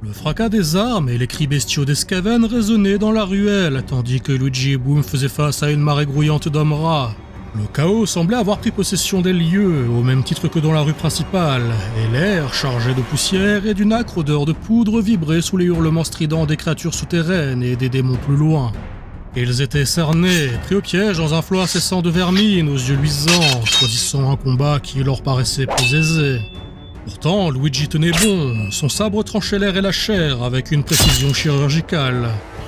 Le fracas des armes et les cris bestiaux des Skaven résonnaient dans la ruelle, tandis que Luigi et Boom faisaient face à une marée grouillante d'hommes rats. Le chaos semblait avoir pris possession des lieux, au même titre que dans la rue principale, et l'air, chargé de poussière et d'une âcre odeur de poudre, vibrait sous les hurlements stridents des créatures souterraines et des démons plus loin. Ils étaient cernés, pris au piège dans un flot incessant de vermine aux yeux luisants, choisissant un combat qui leur paraissait plus aisé. Pourtant, Luigi tenait bon, son sabre tranchait l'air et la chair avec une précision chirurgicale.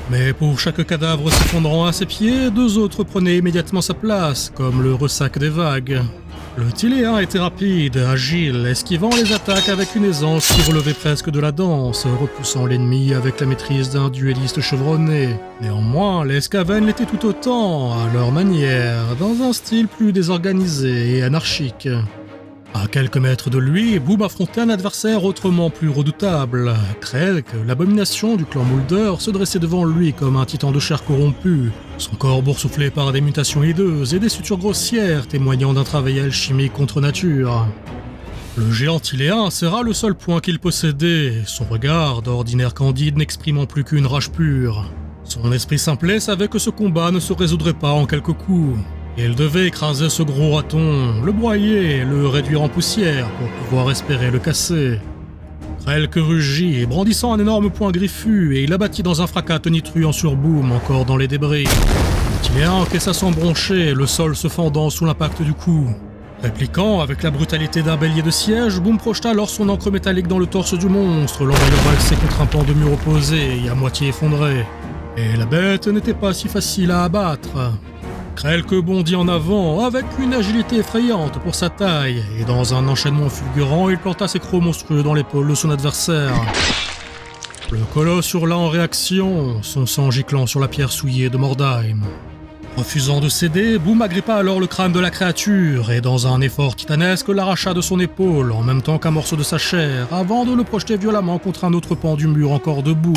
Mais pour chaque cadavre s'effondrant à ses pieds, deux autres prenaient immédiatement sa place, comme le ressac des vagues. Le Tiléen était rapide, agile, esquivant les attaques avec une aisance qui relevait presque de la danse, repoussant l'ennemi avec la maîtrise d'un duelliste chevronné. Néanmoins, les Skaven l'étaient tout autant, à leur manière, dans un style plus désorganisé et anarchique. À quelques mètres de lui, Boom affrontait un adversaire autrement plus redoutable. Krelk, l'abomination du clan Mulder, se dressait devant lui comme un titan de chair corrompu, son corps boursouflé par des mutations hideuses et des sutures grossières témoignant d'un travail alchimique contre nature. Le géant Tiléen serra le seul point qu'il possédait, son regard, d'ordinaire candide, n'exprimant plus qu'une rage pure. Son esprit simplet savait que ce combat ne se résoudrait pas en quelques coups. Il devait écraser ce gros raton, le broyer, le réduire en poussière pour pouvoir espérer le casser. Krelk rugit, brandissant un énorme poing griffu, et il abattit dans un fracas tonitruant sur Boom, encore dans les débris. Tiléen encaissa son bronché, le sol se fendant sous l'impact du coup. Répliquant avec la brutalité d'un bélier de siège, Boom projeta alors son encre métallique dans le torse du monstre, l'envoyant valser contre un pan de mur opposé et à moitié effondré. Et la bête n'était pas si facile à abattre. Krelk bondit en avant, avec une agilité effrayante pour sa taille, et dans un enchaînement fulgurant, il planta ses crocs monstrueux dans l'épaule de son adversaire. Le colosse hurla en réaction, son sang giclant sur la pierre souillée de Mordheim. Refusant de céder, Boom agrippa alors le crâne de la créature, et dans un effort titanesque, l'arracha de son épaule, en même temps qu'un morceau de sa chair, avant de le projeter violemment contre un autre pan du mur encore debout.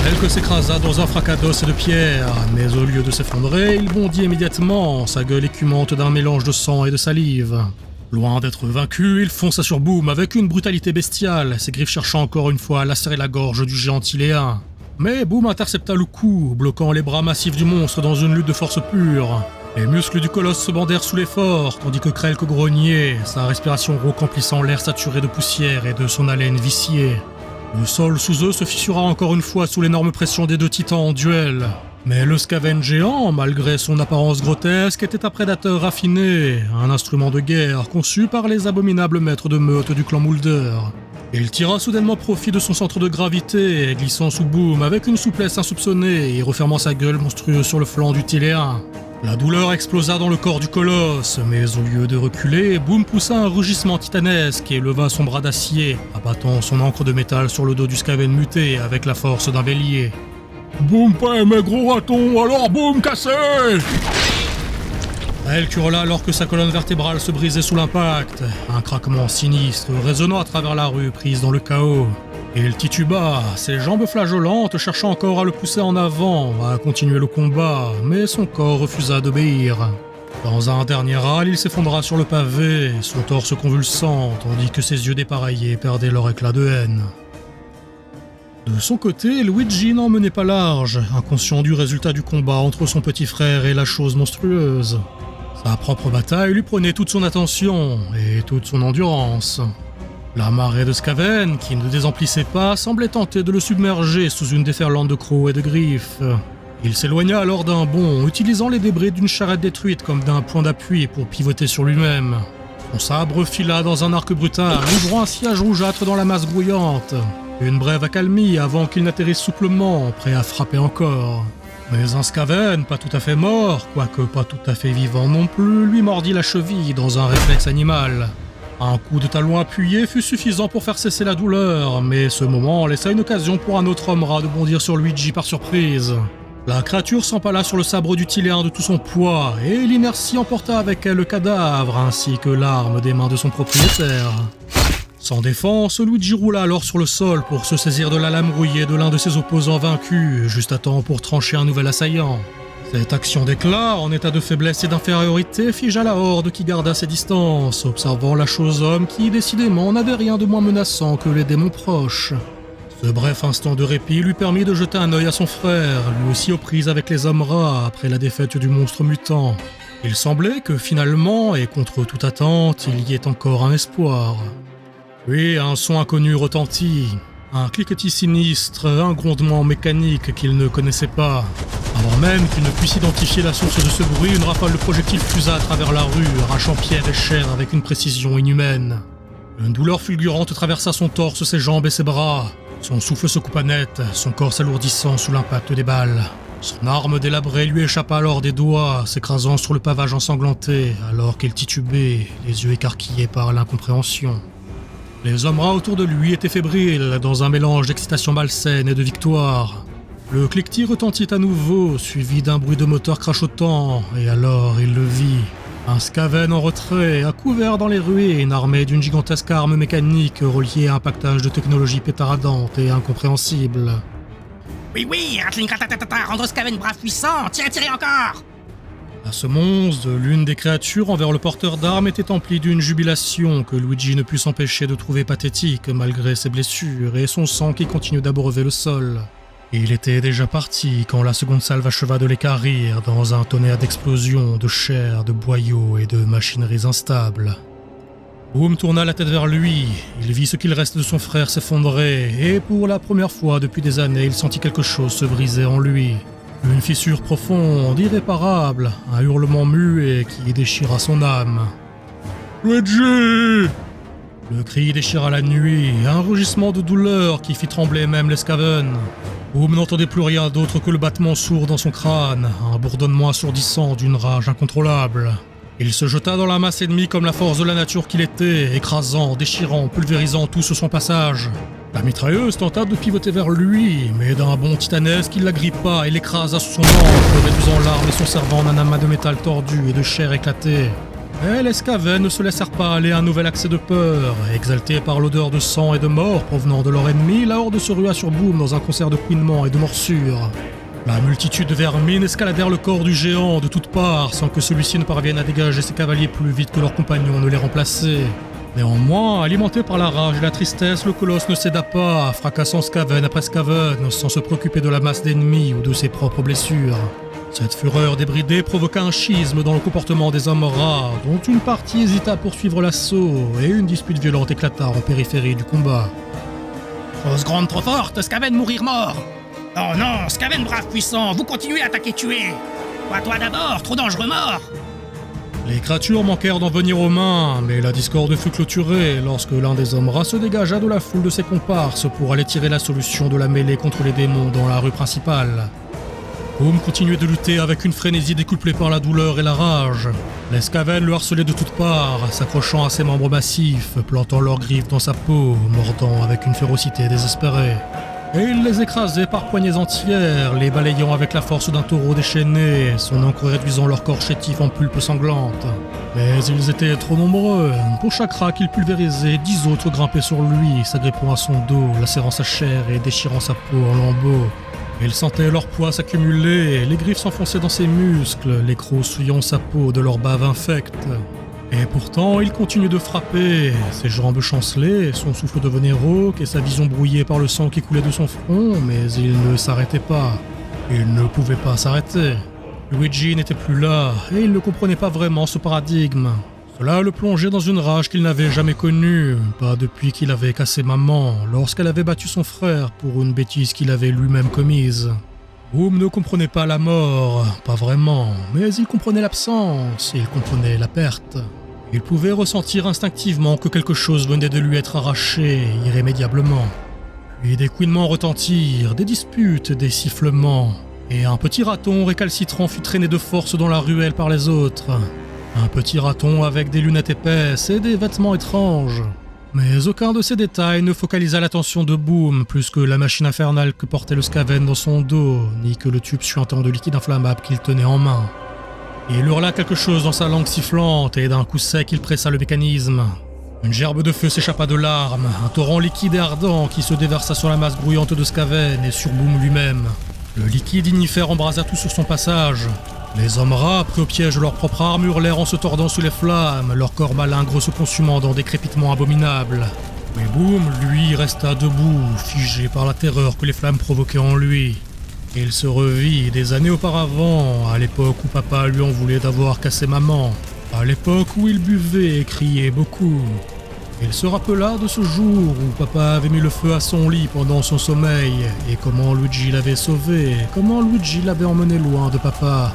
Krelk s'écrasa dans un fracas d'os et de pierre, mais au lieu de s'effondrer, il bondit immédiatement, sa gueule écumante d'un mélange de sang et de salive. Loin d'être vaincu, il fonça sur Boom avec une brutalité bestiale, ses griffes cherchant encore une fois à lacérer la gorge du géant Tiléen. Mais Boom intercepta le coup, bloquant les bras massifs du monstre dans une lutte de force pure. Les muscles du colosse se bandèrent sous l'effort, tandis que Krelk grognait, sa respiration rauque emplissant l'air saturé de poussière et de son haleine viciée. Le sol sous eux se fissura encore une fois sous l'énorme pression des deux titans en duel. Mais le Skaven géant, malgré son apparence grotesque, était un prédateur raffiné, un instrument de guerre conçu par les abominables maîtres de meute du clan Mulder. Il tira soudainement profit de son centre de gravité, glissant sous Boom avec une souplesse insoupçonnée et refermant sa gueule monstrueuse sur le flanc du Tiléen. La douleur explosa dans le corps du colosse, mais au lieu de reculer, Boom poussa un rugissement titanesque et leva son bras d'acier, abattant son encre de métal sur le dos du Skaven muté avec la force d'un bélier. « Boom paix, mes gros ratons, alors boum, cassez !» Krelk hurla alors que sa colonne vertébrale se brisait sous l'impact, un craquement sinistre résonnant à travers la rue prise dans le chaos. Il tituba, ses jambes flageolantes cherchant encore à le pousser en avant, à continuer le combat, mais son corps refusa d'obéir. Dans un dernier râle, il s'effondra sur le pavé, son torse convulsant, tandis que ses yeux dépareillés perdaient leur éclat de haine. De son côté, Luigi n'en menait pas large, inconscient du résultat du combat entre son petit frère et la chose monstrueuse. Sa propre bataille lui prenait toute son attention et toute son endurance. La marée de Skaven, qui ne désemplissait pas, semblait tenter de le submerger sous une déferlante de crocs et de griffes. Il s'éloigna alors d'un bond, utilisant les débris d'une charrette détruite comme d'un point d'appui pour pivoter sur lui-même. Son sabre fila dans un arc brutal, ouvrant un sillage rougeâtre dans la masse grouillante. Une brève accalmie avant qu'il n'atterrisse souplement, prêt à frapper encore. Mais un Skaven, pas tout à fait mort, quoique pas tout à fait vivant non plus, lui mordit la cheville dans un réflexe animal. Un coup de talon appuyé fut suffisant pour faire cesser la douleur, mais ce moment laissa une occasion pour un autre homme rat de bondir sur Luigi par surprise. La créature s'empala sur le sabre du Tiléen de tout son poids, et l'inertie emporta avec elle le cadavre, ainsi que l'arme des mains de son propriétaire. Sans défense, Luigi roula alors sur le sol pour se saisir de la lame rouillée de l'un de ses opposants vaincus, juste à temps pour trancher un nouvel assaillant. Cette action d'éclat, en état de faiblesse et d'infériorité, figea la horde qui garda ses distances, observant la chose-homme qui, décidément, n'avait rien de moins menaçant que les démons proches. Ce bref instant de répit lui permit de jeter un œil à son frère, lui aussi aux prises avec les hommes rats après la défaite du monstre mutant. Il semblait que finalement, et contre toute attente, il y ait encore un espoir. Puis un son inconnu retentit, un cliquetis sinistre, un grondement mécanique qu'il ne connaissait pas. Avant même qu'il ne puisse identifier la source de ce bruit, une rafale de projectiles fusa à travers la rue, arrachant pierre et chair avec une précision inhumaine. Une douleur fulgurante traversa son torse, ses jambes et ses bras. Son souffle se coupa net, son corps s'alourdissant sous l'impact des balles. Son arme délabrée lui échappa alors des doigts, s'écrasant sur le pavage ensanglanté, alors qu'il titubait, les yeux écarquillés par l'incompréhension. Les hommes rats autour de lui étaient fébriles, dans un mélange d'excitation malsaine et de victoire. Le cliquetis retentit à nouveau, suivi d'un bruit de moteur crachotant, et alors il le vit. Un Skaven en retrait, à couvert dans les ruines, armé d'une gigantesque arme mécanique reliée à un pactage de technologie pétardante et incompréhensible. Oui, Ratling Ratatatata, rendre Skaven brave puissant, tirez encore! À ce monstre, l'une des créatures envers le porteur d'armes était emplie d'une jubilation que Luigi ne put s'empêcher de trouver pathétique malgré ses blessures et son sang qui continuait d'abreuver le sol. Il était déjà parti quand la seconde salve acheva de l'équarrir dans un tonnerre d'explosions, de chair, de boyaux et de machineries instables. Boom tourna la tête vers lui, il vit ce qu'il reste de son frère s'effondrer, et pour la première fois depuis des années, il sentit quelque chose se briser en lui. Une fissure profonde, irréparable, un hurlement muet qui déchira son âme. « Luigi !» Le cri déchira la nuit, un rugissement de douleur qui fit trembler même les Skaven. Boom n'entendait plus rien d'autre que le battement sourd dans son crâne, un bourdonnement assourdissant d'une rage incontrôlable. Il se jeta dans la masse ennemie comme la force de la nature qu'il était, écrasant, déchirant, pulvérisant tout sur son passage. La mitrailleuse tenta de pivoter vers lui, mais d'un bond titanesque, il l'agrippa et l'écrasa sous son manche, réduisant l'arme et son cerveau en un amas de métal tordu et de chair éclatée. Mais les Skaven ne se laissèrent pas aller à un nouvel accès de peur. Exaltés par l'odeur de sang et de mort provenant de leur ennemi, la horde se rua sur Boom dans un concert de couinements et de morsures. La multitude de vermines escaladèrent le corps du géant de toutes parts sans que celui-ci ne parvienne à dégager ses cavaliers plus vite que leurs compagnons ne les remplaçaient. Néanmoins, alimenté par la rage et la tristesse, le colosse ne céda pas, fracassant Skaven après Skaven sans se préoccuper de la masse d'ennemis ou de ses propres blessures. Cette fureur débridée provoqua un schisme dans le comportement des hommes rats, dont une partie hésita à poursuivre l'assaut, et une dispute violente éclata en périphérie du combat. Chose grande trop forte, Skaven mourir mort! Oh non, Skaven brave puissant, vous continuez à attaquer tuer! Toi d'abord, trop dangereux mort! Les créatures manquèrent d'en venir aux mains, mais la discorde fut clôturée lorsque l'un des hommes rats se dégagea de la foule de ses comparses pour aller tirer la solution de la mêlée contre les démons dans la rue principale. Boom continuait de lutter avec une frénésie décuplée par la douleur et la rage. Les Skaven le harcelaient de toutes parts, s'accrochant à ses membres massifs, plantant leurs griffes dans sa peau, mordant avec une férocité désespérée. Et il les écrasait par poignées entières, les balayant avec la force d'un taureau déchaîné, son encre réduisant leur corps chétif en pulpe sanglante. Mais ils étaient trop nombreux. Pour chaque rat qu'il pulvérisait, 10 autres grimpaient sur lui, s'agrippant à son dos, lacérant sa chair et déchirant sa peau en lambeaux. Il sentait leur poids s'accumuler, les griffes s'enfonçaient dans ses muscles, les crocs souillant sa peau de leur bave infecte. Et pourtant, il continuait de frapper, ses jambes chancelaient, son souffle devenait rauque et sa vision brouillée par le sang qui coulait de son front, mais il ne s'arrêtait pas. Il ne pouvait pas s'arrêter. Luigi n'était plus là, et il ne comprenait pas vraiment ce paradigme. Cela le plongeait dans une rage qu'il n'avait jamais connue, pas depuis qu'il avait cassé maman, lorsqu'elle avait battu son frère pour une bêtise qu'il avait lui-même commise. Boom ne comprenait pas la mort, pas vraiment, mais il comprenait l'absence, il comprenait la perte. Il pouvait ressentir instinctivement que quelque chose venait de lui être arraché irrémédiablement. Puis des couinements retentirent, des disputes, des sifflements, et un petit raton récalcitrant fut traîné de force dans la ruelle par les autres. Un petit raton avec des lunettes épaisses et des vêtements étranges. Mais aucun de ces détails ne focalisa l'attention de Boom plus que la machine infernale que portait le Skaven dans son dos, ni que le tube suintant de liquide inflammable qu'il tenait en main. Il hurla quelque chose dans sa langue sifflante et d'un coup sec il pressa le mécanisme. Une gerbe de feu s'échappa de l'arme, un torrent liquide et ardent qui se déversa sur la masse grouillante de Skaven et sur Boom lui-même. Le liquide ignifère embrasa tout sur son passage. Les hommes rats, pris au piège de leur propre arme, hurlèrent en se tordant sous les flammes, leur corps malingre se consumant dans des crépitements abominables. Mais Boom, lui, resta debout, figé par la terreur que les flammes provoquaient en lui. Il se revit des années auparavant, à l'époque où papa lui en voulait d'avoir cassé maman, à l'époque où il buvait et criait beaucoup. Il se rappela de ce jour où papa avait mis le feu à son lit pendant son sommeil, et comment Luigi l'avait sauvé, comment Luigi l'avait emmené loin de papa.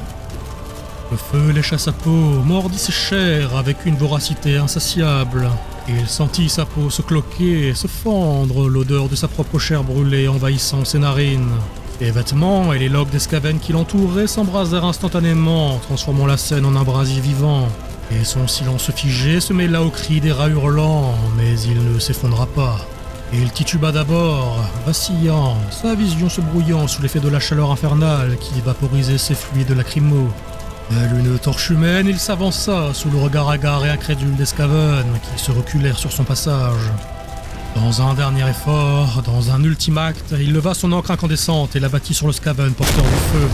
Le feu lécha sa peau, mordit ses chairs avec une voracité insatiable. Il sentit sa peau se cloquer, se fendre, l'odeur de sa propre chair brûlée envahissant ses narines. Les vêtements et les loques d'Escaven qui l'entouraient s'embrasèrent instantanément, transformant la scène en un brasier vivant. Et son silence figé se mêla aux cris des rats hurlants, mais il ne s'effondra pas. Il tituba d'abord, vacillant, sa vision se brouillant sous l'effet de la chaleur infernale qui vaporisait ses fluides lacrymaux. Tel une torche humaine, il s'avança sous le regard hagard et incrédule d'Escaven qui se reculèrent sur son passage. Dans un dernier effort, dans un ultime acte, il leva son encre incandescente et l'abattit sur le Skaven porteur du feu.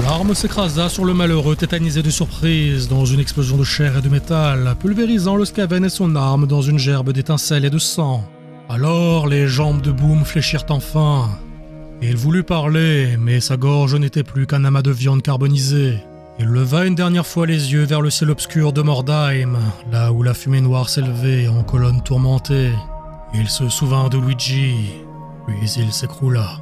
L'arme s'écrasa sur le malheureux tétanisé de surprise dans une explosion de chair et de métal, pulvérisant le Skaven et son arme dans une gerbe d'étincelles et de sang. Alors les jambes de Boom fléchirent enfin. Il voulut parler, mais sa gorge n'était plus qu'un amas de viande carbonisée. Il leva une dernière fois les yeux vers le ciel obscur de Mordheim, là où la fumée noire s'élevait en colonne tourmentée. Il se souvint de Luigi, puis il s'écroula.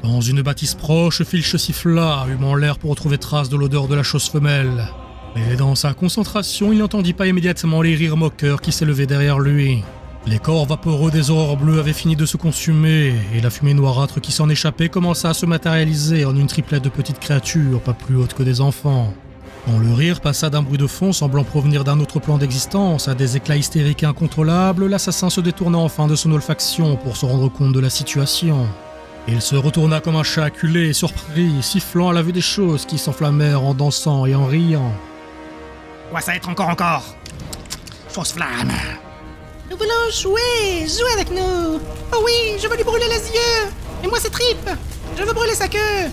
Dans une bâtisse proche, Filch siffla, humant l'air pour retrouver trace de l'odeur de la chose femelle. Mais dans sa concentration, il n'entendit pas immédiatement les rires moqueurs qui s'élevaient derrière lui. Les corps vaporeux des aurores bleues avaient fini de se consumer, et la fumée noirâtre qui s'en échappait commença à se matérialiser en une triplette de petites créatures, pas plus hautes que des enfants. Quand le rire passa d'un bruit de fond semblant provenir d'un autre plan d'existence à des éclats hystériques et incontrôlables, l'assassin se détourna enfin de son olfaction pour se rendre compte de la situation. Il se retourna comme un chat acculé et surpris, sifflant à la vue des choses qui s'enflammèrent en dansant et en riant. Quoi ça être encore Fausse flamme. Nous voulons jouer avec nous. Oh oui, je veux lui brûler les yeux. Et moi c'est Trip, je veux brûler sa queue.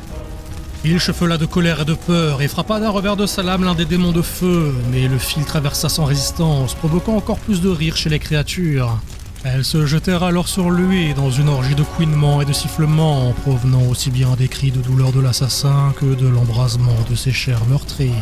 Il chefela de colère et de peur et frappa d'un revers de sa lame l'un des démons de feu, mais le fil traversa sans résistance, provoquant encore plus de rire chez les créatures. Elles se jetèrent alors sur lui dans une orgie de couinements et de sifflements, provenant aussi bien des cris de douleur de l'assassin que de l'embrasement de ses chairs meurtries.